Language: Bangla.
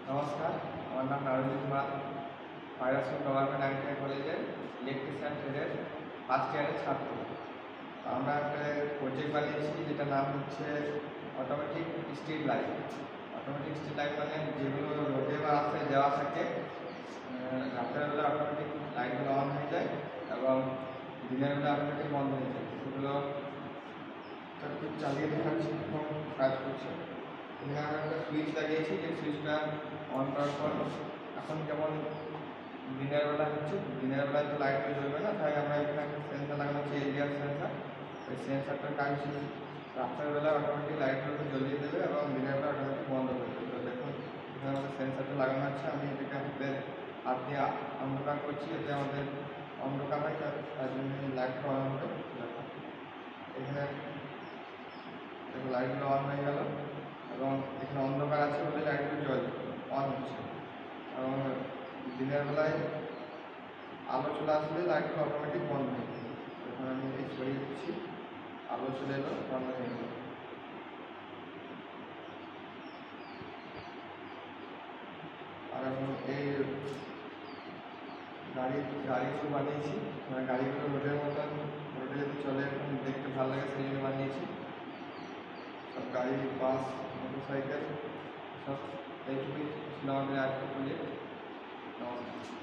নমস্কার, আমার নাম নারুজিৎ মাল। পায়রাসন গভর্নমেন্ট আইটিআই কলেজের ইলেকট্রিশিয়ান ট্রেডের ফার্স্ট ইয়ারের ছাত্র। আমরা একটা প্রজেক্ট বানিয়েছি যেটার নাম হচ্ছে automatic street light. Automatic street light মানে যেগুলো রোডে বা রাস্তায় দেওয়া থাকে, রাতের বেলা অটোমেটিক লাইটগুলো অন হয়ে যায় এবং দিনের বেলা অটোমেটিক বন্ধ হয়ে যায়। সেগুলো একটু চালিয়ে দেখাচ্ছি কখন কাজ করছে। এখানে আমরা একটা সুইচ লাগিয়েছি, যে সুইচটা অন করার পর এখন যেমন দিনের বেলা হচ্ছে, দিনের বেলায় তো লাইটগুলো জ্বলবে না, তাই আমরা এখানে একটা সেন্সার লাগানো হচ্ছে, এরিয়ার সেন্সার। ওই সেন্সারটার কাজ হচ্ছে রাতের বেলা অটোমেটিক লাইটগুলোকে জ্বলিয়ে দেবে এবং দিনের বেলা অটোমেটিক বন্ধ করে দেবে। তো দেখুন এখানে আমাদের সেন্সারটা লাগানো আছে। আমি এটাকে হাত দিয়ে অন্ধকার করছি, যাতে আমাদের অন্ধকার হয়, তার জন্য লাইটটা অন হবে। দেখুন এখানে লাইটগুলো অন হয়ে গেল এবং এখানে অন্ধকার আছে বলে লাইটগুলো অন হচ্ছে। এবং দিনের বেলায় আলো চলে আসলে লাইটগুলো অটোমেটিক বন্ধ হয়ে যাবে। এখন আমি এই সরিয়ে দিচ্ছি, আলো চলে এলো, বন্ধ হয়ে গেল। আর এখন এই গাড়িগুলো বানিয়েছি, মানে গাড়িগুলো রোডের মতন রোডে যদি চলে এরকম দেখতে ভালো লাগে সেই জন্য বানিয়েছি। সব গাড়ি, বাস, মোটরসাইকেল সব এইটুকুই ছিল আমাদের আজকের প্রজেক্ট। নমস্কার।